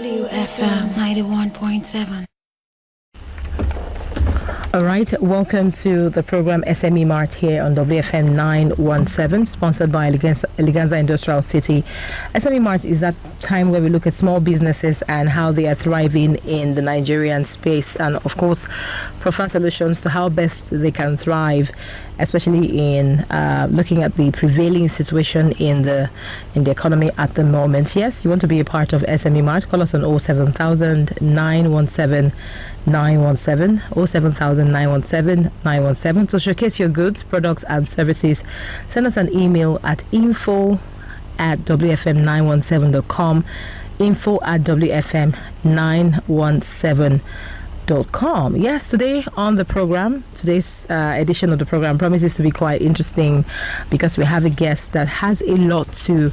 WFM 91.7. All right, welcome to the program SME Mart here on WFM 917, sponsored by Eleganza Industrial City. SME Mart is that time where we look at small businesses and how they are thriving in the Nigerian space, and of course, provide solutions to how best they can thrive, especially in looking at the prevailing situation in the economy at the moment. Yes, you want to be a part of SME Mart? Call us on 07000 917 917 07000 917 917 to showcase your goods, products and services. Send us an email at info@wfm917.com, info@wfm917.com. Yes, today on the program, today's edition of the program promises to be quite interesting because we have a guest that has a lot to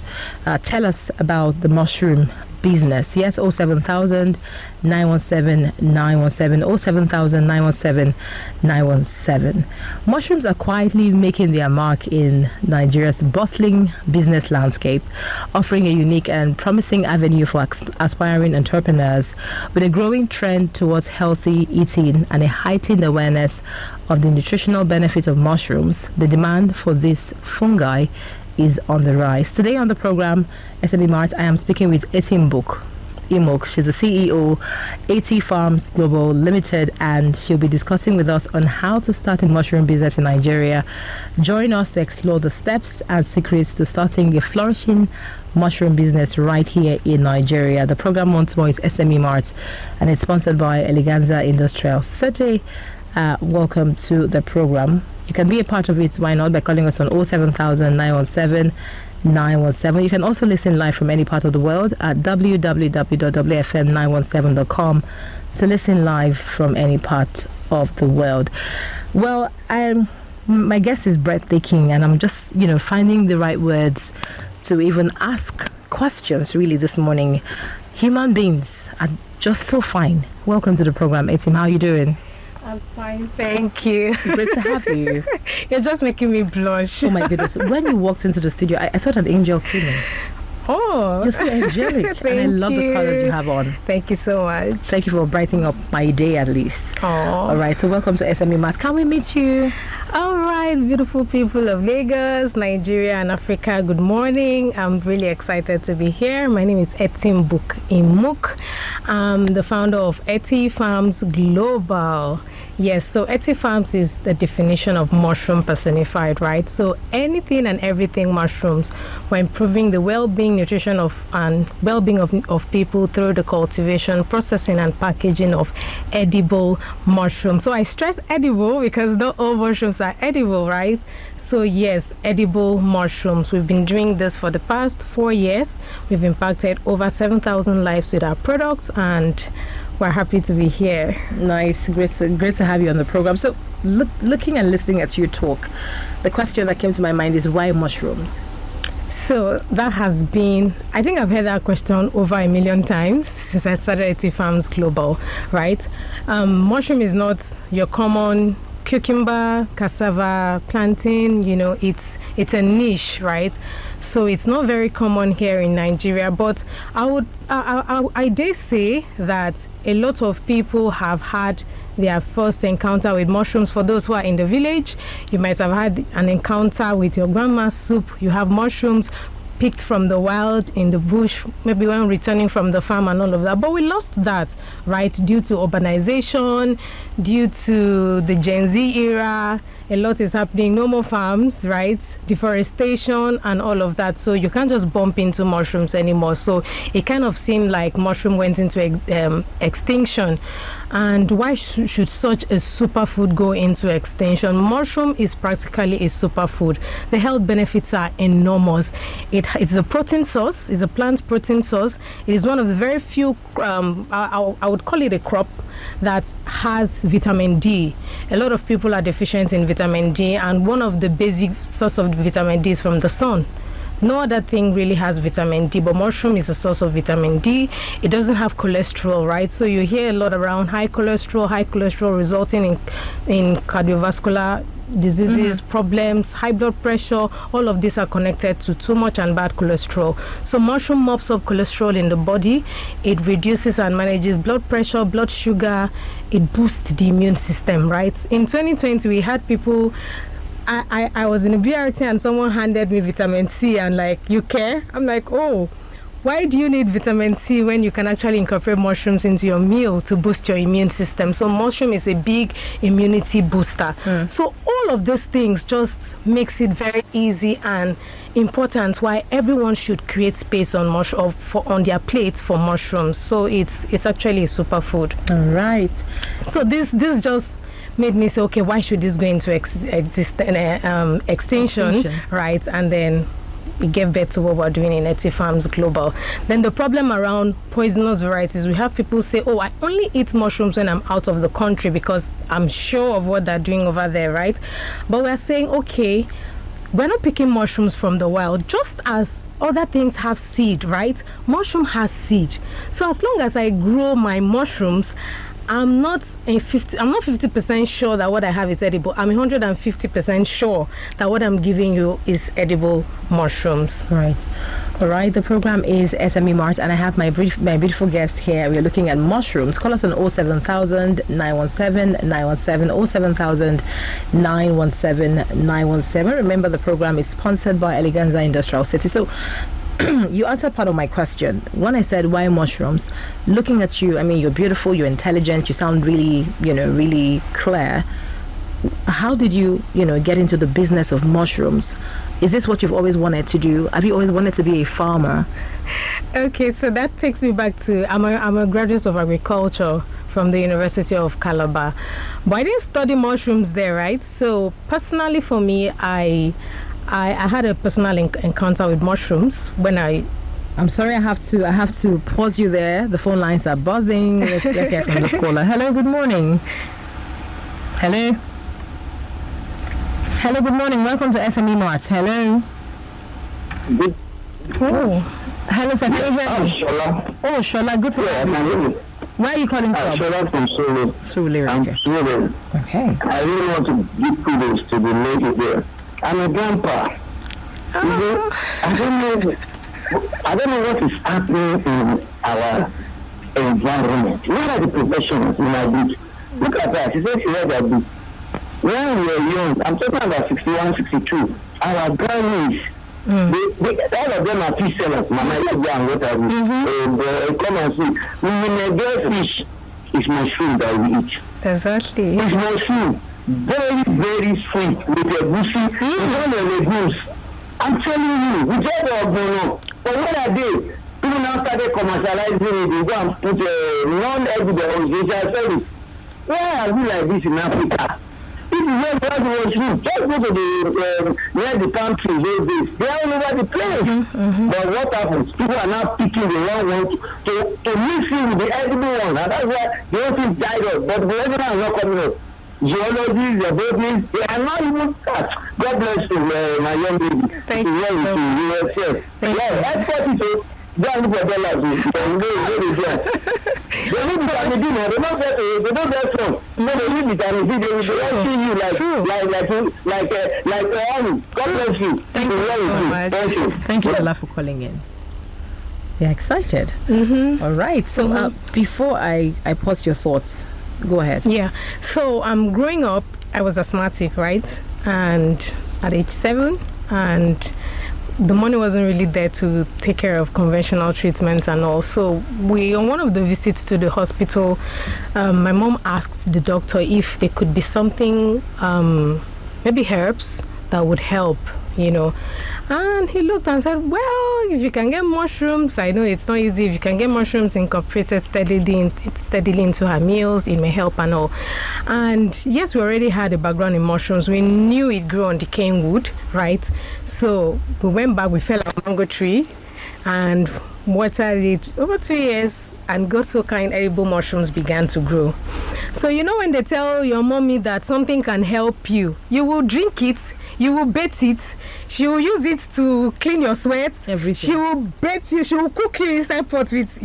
tell us about the mushroom business. Yes, 07000 917 917 07000 917 917. Mushrooms are quietly making their mark in Nigeria's bustling business landscape, offering a unique and promising avenue for aspiring entrepreneurs. With a growing trend towards healthy eating and a heightened awareness of the nutritional benefits of mushrooms, the demand for this fungi is on the rise. Today on the program, SME Mart, I am speaking with Etim Imok. She's the CEO, AT Farms Global Limited, and she'll be discussing with us on how to start a mushroom business in Nigeria. Join us to explore the steps and secrets to starting a flourishing mushroom business right here in Nigeria. The program once more is SME Mart, and it's sponsored by Eleganza Industrial City. Welcome to the program. You can be a part of it, why not, by calling us on 07000 917 917. You can also listen live from any part of the world at www.wfm917.com to listen live from any part of the world. Well, my guest is breathtaking, and I'm just, finding the right words to even ask questions really this morning. Human beings are just so fine. Welcome to the program, Etim. How are you doing? I'm fine, thank you. Great to have you. You're just making me blush. Oh my goodness. When you walked into the studio, I thought an angel came in. Oh. You're so angelic. And I love the colors you have on. Thank you so much. Thank you for brightening up my day at least. Oh. All right, so welcome to SME Mart. Can we meet you? All right, beautiful people of Lagos, Nigeria and Africa, good morning. I'm really excited to be here. My name is Etim Imok. I'm the founder of AT Farms Global. Yes, so AT Farms is the definition of mushroom personified, right? So anything and everything mushrooms. We're improving the well-being, nutrition of people through the cultivation, processing and packaging of edible mushrooms. So I stress edible because not all mushrooms are edible, right? So yes, edible mushrooms. We've been doing this for the past 4 years. We've impacted over 7,000 lives with our products, and we're happy to be here. Nice. Great to have you on the program. So looking and listening at your talk, the question that came to my mind is, why mushrooms? So that has been, I think I've heard that question over 1 million times since I started AT Farms Global, right? Mushroom is not your common cucumber, cassava, plantain, it's a niche, right? So it's not very common here in Nigeria, but I dare say that a lot of people have had their first encounter with mushrooms. For those who are in the village, you might have had an encounter with your grandma's soup. You have mushrooms picked from the wild in the bush, maybe when returning from the farm and all of that. But we lost that, right, due to urbanization, due to the Gen Z era. A lot is happening, no more farms, right? Deforestation and all of that. So you can't just bump into mushrooms anymore. So it kind of seemed like mushroom went into extinction. And why should such a superfood go into extinction? Mushroom is practically a superfood. The health benefits are enormous. It's a protein source. It's a plant protein source. It is one of the very few, I would call it a crop, that has vitamin D. A lot of people are deficient in vitamin D, and one of the basic source of vitamin D is from the sun. No other thing really has vitamin D, but mushroom is a source of vitamin D. It doesn't have cholesterol, right? So you hear a lot around high cholesterol resulting in cardiovascular diseases, problems, high blood pressure. All of these are connected to too much and bad cholesterol. So mushroom mops up cholesterol in the body. It reduces and manages blood pressure, blood sugar. It boosts the immune system, right? In 2020, we had people. I was in a BRT and someone handed me vitamin C and like, you care? I'm like, oh. Why do you need vitamin C when you can actually incorporate mushrooms into your meal to boost your immune system? So mushroom is a big immunity booster. So all of these things just makes it very easy and important why everyone should create space on on their plate for mushrooms. So it's actually a superfood. All right. So this just made me say, okay, why should this go into extinction, right? And then we gave birth to what we're doing in Etsy Farms Global. Then the problem around poisonous varieties, we have people say, oh, I only eat mushrooms when I'm out of the country because I'm sure of what they're doing over there, right? But we're saying, okay, we're not picking mushrooms from the wild, just as other things have seed, right? Mushroom has seed. So as long as I grow my mushrooms, I'm not 50% sure that what I have is edible. I'm 150% sure that what I'm giving you is edible mushrooms. Right. All right. The program is SME Mart, and I have my beautiful guest here. We're looking at mushrooms. Call us on 07000 917 917 07000 917 917. Remember, the program is sponsored by Eleganza Industrial City. So you answered part of my question when I said why mushrooms. Looking at you, I mean, you're beautiful, you're intelligent, you sound really, really clear. How did you, get into the business of mushrooms? Is this what you've always wanted to do? Have you always wanted to be a farmer? Okay, so that takes me back to I'm a graduate of agriculture from the University of Calabar, but I didn't study mushrooms there, right? So personally, for me, I had a personal encounter with mushrooms when I'm sorry, I have to pause you there. The phone lines are buzzing. Let's hear from this caller. Hello, good morning. Hello, good morning. Welcome to SME Mart. Hello. Hello, sir. Can you hear me? Shola. Oh, Shola, good to hear you. Where are you calling from? Shola from Sulu. Sulu, okay. Sulu. Okay. I really want to give kudos to the lady there. I'm a grandpa. I don't know what is happening in our environment. What are the professionals in our beach? Look at that. She said she read that book. When we were young, I'm talking about 61, 62, our grannies, all of them are fish sellers. Mama is young, what have you. Come and see. When we get fish, it's mushroom that we eat. Exactly. It's mushroom. Very, very sweet with a goosey, with all the legumes. I'm telling you, we just don't know. But what I did, people now started commercializing it. They go and put a non-evidence social service. Why are we like this in Africa? If you want to watch food, just go to the near the pantries those days. They are all over the place. But what happens? People are now picking the wrong one to mix in with the edible one. And that's why the whole thing died off. But the edible one is not coming up. Geology, the babies, they are not even touched. God bless you, my young lady. Thank you so much. Export it to go and look for dollars. They look vitamin D now. They don't get from. So they need vitamin D. They will see you like God bless you. Thank you so much. Thank you, Ella, for calling in. You're excited. All right. So before I pause your thoughts, go ahead. Yeah. So growing up, I was asthmatic, right? And at age 7, and the money wasn't really there to take care of conventional treatments and all. So on one of the visits to the hospital, my mom asked the doctor if there could be something, maybe herbs that would help, And he looked and said, well, if you can get mushrooms, I know it's not easy. If you can get mushrooms incorporated steadily into her meals, it may help and all. And yes, we already had a background in mushrooms. We knew it grew on decaying wood, right? So we went back, we fell on a mango tree and watered it over 2 years, and goto-kind edible mushrooms began to grow. So when they tell your mommy that something can help you, you will drink it, You will bait it. She will use it to clean your sweat. Everything. She will bait you. She will cook you inside pot with,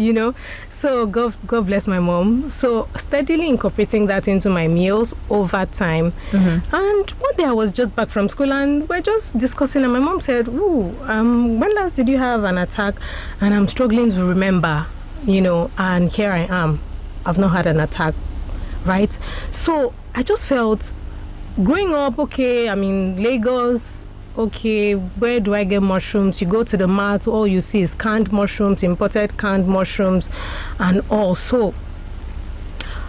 So God bless my mom. So steadily incorporating that into my meals over time. And one day I was just back from school and we're just discussing, and my mom said, when last did you have an attack? And I'm struggling to remember, and here I am. I've not had an attack, right? So I just felt, growing up, okay, I'm in Lagos, okay, where do I get mushrooms? You go to the Mart, all you see is canned mushrooms, imported canned mushrooms, and all. So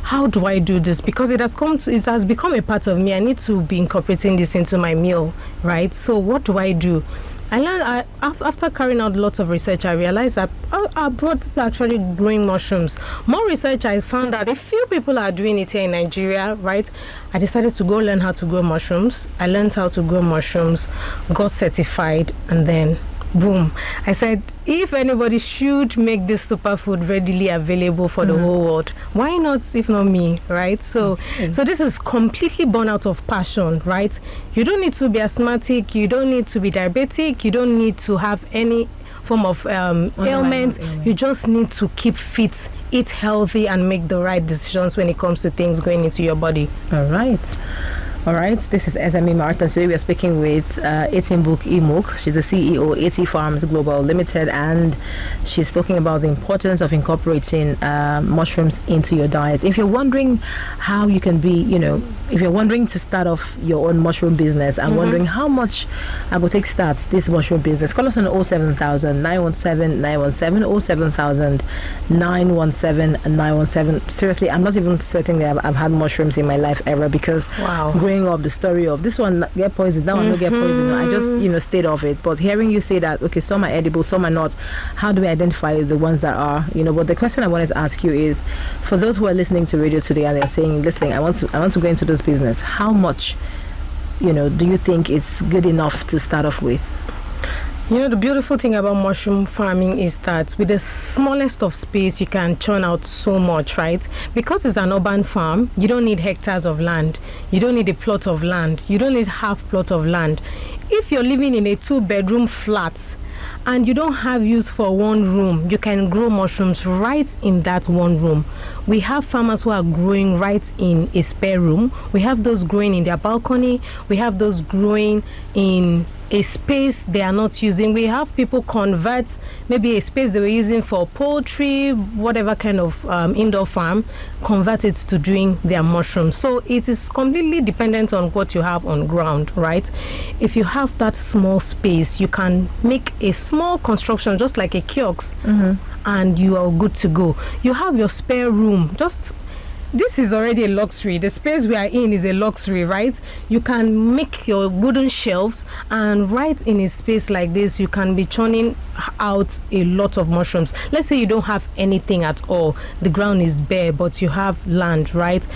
how do I do this? Because it has become a part of me. I need to be incorporating this into my meal, right? So what do I do? I learned after carrying out lots of research, I realized that abroad people are actually growing mushrooms. More research, I found that a few people are doing it here in Nigeria, right? I decided to go learn how to grow mushrooms. I learned how to grow mushrooms, got certified, and then boom. I said, if anybody should make this superfood readily available for the whole world, why not, if not me, right? So this is completely born out of passion, right? You don't need to be asthmatic, you don't need to be diabetic, you don't need to have any form of ailment. You just need to keep fit, eat healthy, and make the right decisions when it comes to things going into your body. All right, this is SME Mart, and today we are speaking with Etimbuk Imuk. She's the CEO, Eti Farms Global Limited, and she's talking about the importance of incorporating mushrooms into your diet. If you're wondering how you can be, if you're wondering to start off your own mushroom business and wondering how much I will take starts this mushroom business, call us on 07000 917 917 07000 917 917. Seriously, I'm not even certain that I've had mushrooms in my life ever, because growing up, the story of this one get poisoned, that one don't get poisoned, I just stayed off it. But hearing you say that, okay, some are edible, some are not, how do we identify the ones that are? But the question I wanted to ask you is, for those who are listening to radio today and they're saying, listen, I want to go into this business, how much do you think it's good enough to start off with? The beautiful thing about mushroom farming is that with the smallest of space, you can churn out so much, right? Because it's an urban farm, you don't need hectares of land. You don't need a plot of land. You don't need half plot of land. If you're living in a 2-bedroom flat and you don't have use for one room, you can grow mushrooms right in that one room. We have farmers who are growing right in a spare room. We have those growing in their balcony. We have those growing in a space they are not using. We have people convert maybe a space they were using for poultry, whatever kind of indoor farm, convert it to doing their mushrooms. So it is completely dependent on what you have on ground, right? If you have that small space, you can make a small construction just like a kiosk, and you are good to go. You have your spare room. This is already a luxury. The space we are in is a luxury, right? You can make your wooden shelves, and right in a space like this, you can be churning out a lot of mushrooms. Let's say you don't have anything at all. The ground is bare, but you have land, right?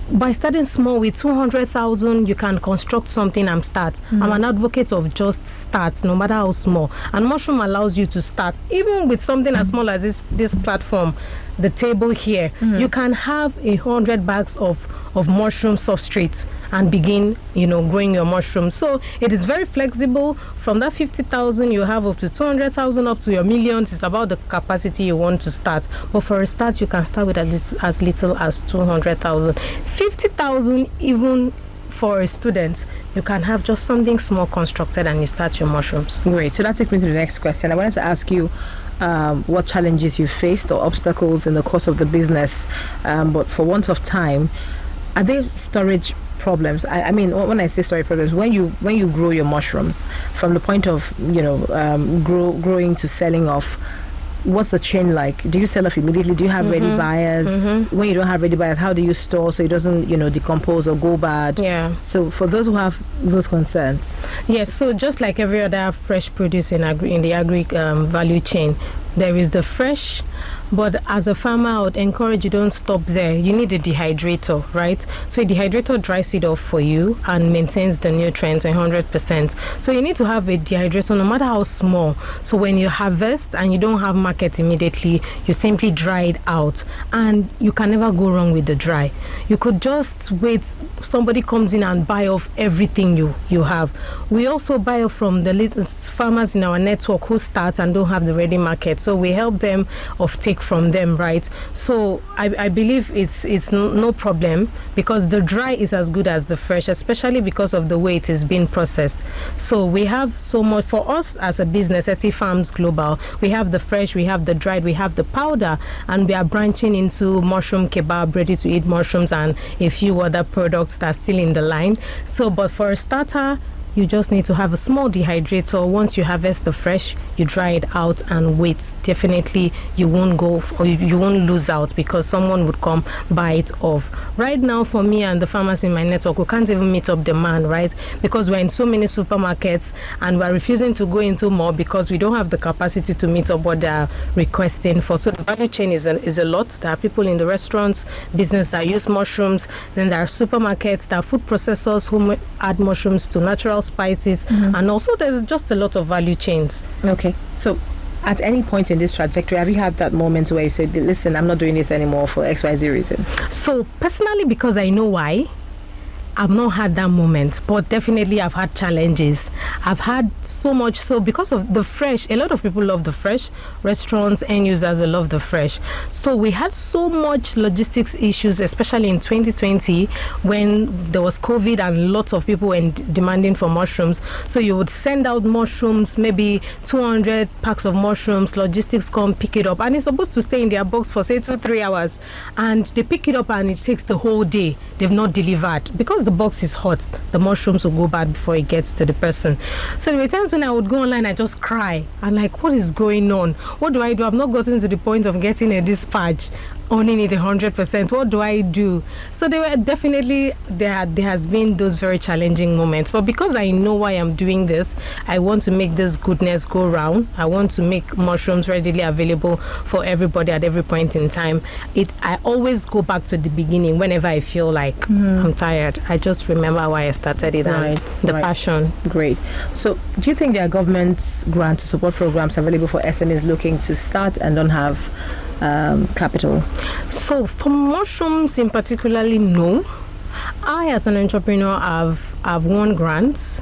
By starting small with 200,000, you can construct something and start. I'm an advocate of just start, no matter how small. And mushroom allows you to start, even with something as small as this platform, the table here. You can have 100 bags of mushroom substrate and begin, growing your mushrooms. So it is very flexible. From that 50,000, you have up to 200,000, up to your millions. It's about the capacity you want to start. But for a start, you can start with as little as 200,000. 50,000, even for a student, you can have just something small constructed and you start your mushrooms. Great. So that takes me to the next question. I wanted to ask you what challenges you faced or obstacles in the course of the business, but for want of time, are there storage problems? I mean, when I say storage problems, when you grow your mushrooms, from the point of growing to selling off, what's the chain like? Do you sell off immediately? Do you have ready buyers? When you don't have ready buyers, how do you store so it doesn't decompose or go bad? So for those who have those concerns, yes. So just like every other fresh produce in the agri value chain, there is the fresh, But as a farmer, I would encourage you, don't stop there. You need a dehydrator, right? So a dehydrator dries it off for you and maintains the nutrients 100%. So you need to have a dehydrator, no matter how small. So when you harvest and you don't have market immediately, you simply dry it out. And you can never go wrong with the dry. You could just wait. Somebody comes in and buy off everything you have. We also buy off from the little farmers in our network who start and don't have the ready market. So we help them take from them, right? So I believe it's no problem, because the dry is as good as the fresh, especially because of the way it is being processed. So we have so much for us as a business, Eti Farms Global. We have the fresh, we have the dried, we have the powder, and we are branching into mushroom kebab, ready to eat mushrooms, and a few other products that are still in the line. So, but for a starter, you just need to have a small dehydrator. Once you harvest the fresh, you dry it out and wait. Definitely, you won't go or you won't lose out, because someone would come buy it off. Right now, for me and the farmers in my network, we can't even meet up demand, right? Because we're in so many supermarkets and we're refusing to go into more because we don't have the capacity to meet up what they're requesting for. So the value chain is a lot. There are people in the restaurants business that use mushrooms. Then there are supermarkets, there are food processors who add mushrooms to natural spices, and also there's just a lot of value chains. Okay, so at any point in this trajectory, have you had that moment where you said, listen, I'm not doing this anymore for XYZ reason? So personally, because I know why, I've not had that moment, but definitely I've had challenges. I've had so much, so because of the fresh, a lot of people love the fresh. Restaurants, end users, they love the fresh. So we had so much logistics issues, especially in 2020 when there was COVID and lots of people were demanding for mushrooms. So you would send out mushrooms, maybe 200 packs of mushrooms, logistics come pick it up, and it's supposed to stay in their box for say 2-3 hours, and they pick it up and it takes the whole day. They've not delivered because the box is hot. The mushrooms will go bad before it gets to the person. So there were times when I would go online, I just cry. I'm like, what is going on? What do I do? I've not gotten to the point of getting a dispatch, owning it 100%. What do I do? So there were definitely, there has been those very challenging moments. But because I know why I'm doing this, I want to make this goodness go round. I want to make mushrooms readily available for everybody at every point in time. I always go back to the beginning whenever I feel like I'm tired. I just remember why I started it, and the passion. Great. So do you think there are government grant to support programs available for SMEs looking to start and don't have capital? So for mushrooms in particularly, no. I as an entrepreneur have won grants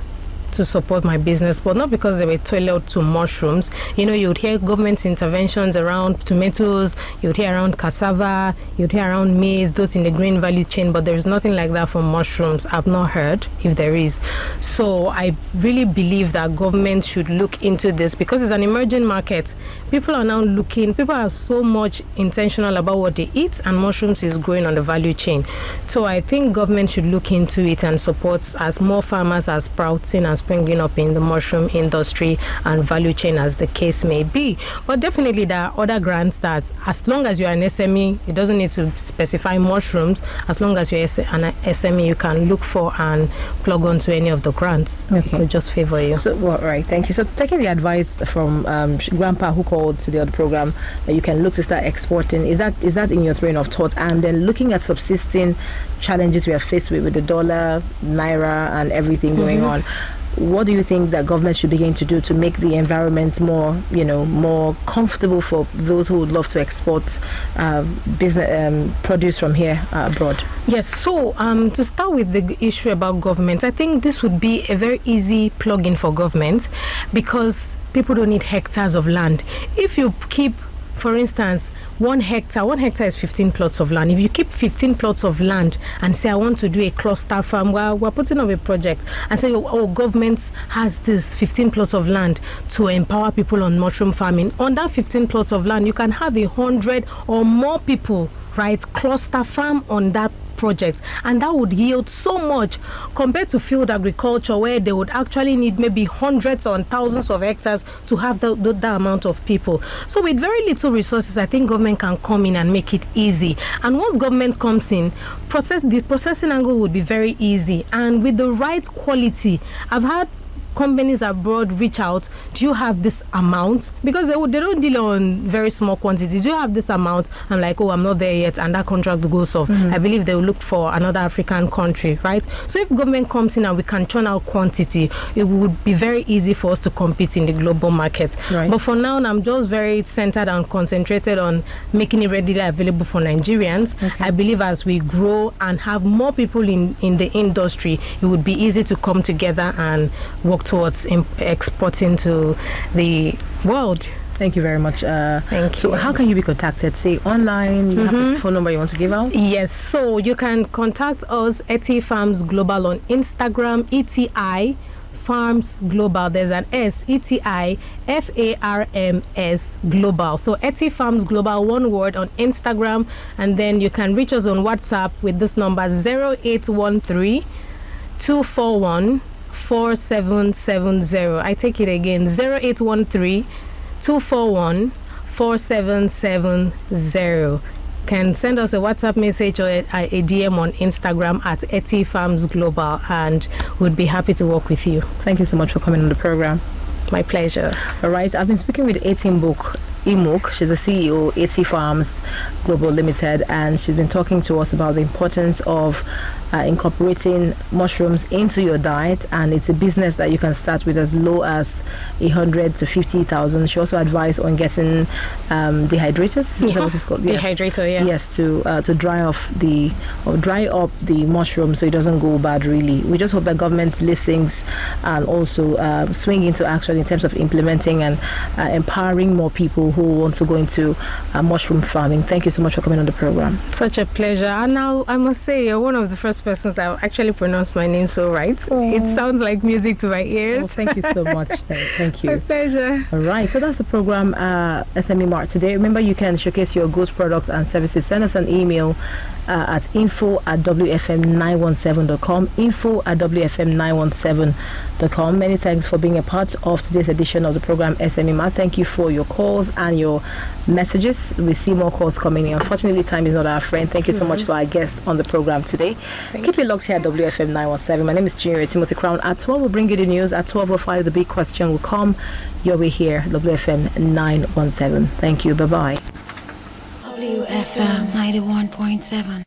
to support my business, but not because they were tailored to mushrooms. You know, you would hear government interventions around tomatoes, you would hear around cassava, you would hear around maize, those in the green value chain, but there's nothing like that for mushrooms. I've not heard if there is. So I really believe that government should look into this because it's an emerging market. People are now looking, people are so much intentional about what they eat, and mushrooms is growing on the value chain. So I think government should look into it and support as more farmers are sprouting and springing up in the mushroom industry and value chain, as the case may be. But definitely there are other grants that, as long as you're an SME, it doesn't need to specify mushrooms. As long as you're an SME, you can look for and plug onto any of the grants. Okay. It will just favor you. So, well, right, thank you. So taking the advice from Grandpa who called to the other program that you can look to start exporting, is that in your train of thought? And then looking at subsisting challenges we are faced with the dollar, naira, and everything going on, what do you think that government should begin to do to make the environment more, more comfortable for those who would love to export business produce from here abroad? Yes, so to start with the issue about government, I think this would be a very easy plug-in for government because people don't need hectares of land. If you keep, for instance, 1 hectare is 15 plots of land. If you keep 15 plots of land and say, I want to do a cluster farm, well, we're putting up a project and say, oh, government has this 15 plots of land to empower people on mushroom farming. On that 15 plots of land, you can have 100 or more people, right, cluster farm on that project, and that would yield so much compared to field agriculture where they would actually need maybe hundreds or thousands of hectares to have that amount of people. So with very little resources, I think government can come in and make it easy. And once government comes in, the processing angle would be very easy, and with the right quality. I've had companies abroad reach out, do you have this amount? Because they don't deal on very small quantities. Do you have this amount? I'm like, oh, I'm not there yet, and that contract goes off. I believe they will look for another African country, right? So if government comes in and we can churn out quantity, it would be very easy for us to compete in the global market. Right. But for now, I'm just very centered and concentrated on making it readily available for Nigerians. I believe as we grow and have more people in the industry, it would be easy to come together and work towards exporting to the world. Thank you very much. Thank so you. how can you be contacted? Say online, you have the phone number you want to give out? Yes, so you can contact us, ETI Farms Global, on Instagram, ETI Farms Global. There's an S, ETI FARMS Global. So ETI Farms Global, one word, on Instagram. And then you can reach us on WhatsApp with this number, 0813 241 4770. I take it again, 0813 241 4770. Can send us a WhatsApp message or a DM on Instagram at ETI Farms Global, and we'd be happy to work with you. Thank you so much for coming on the program. My pleasure. All right, I've been speaking with Etim Book Imuk. She's the CEO, ETI Farms Global Limited, and she's been talking to us about the importance of incorporating mushrooms into your diet, and it's a business that you can start with as low as 100 to 50,000. She also advised on getting dehydrators. Is that what it's called? Yes. Dehydrator, yeah. Yes, to dry up the mushroom so it doesn't go bad. Really, we just hope that government listens and also swing into action in terms of implementing and empowering more people who want to go into mushroom farming. Thank you so much for coming on the program. Such a pleasure. And now I must say, you're one of the first persons that actually pronounced my name so right. It sounds like music to my ears. Oh, thank you so much. Thank you. My pleasure. All right, so that's the program, SME Mart today. Remember, you can showcase your goods, products, and services. Send us an email at info@wfm917.com. info@wfm917.com. Many thanks for being a part of today's edition of the program SME Mart. Thank you for your calls and your messages. We see more calls coming in. Unfortunately, time is not our friend. Thank you so much to our guest on the program today. Keep it locked here at WFM 917. My name is Junior Timothy Crown. At 12, we'll bring you the news. At 12:05, the big question will come your way here, WFM 917. Thank you. Bye-bye. WFM 91.7.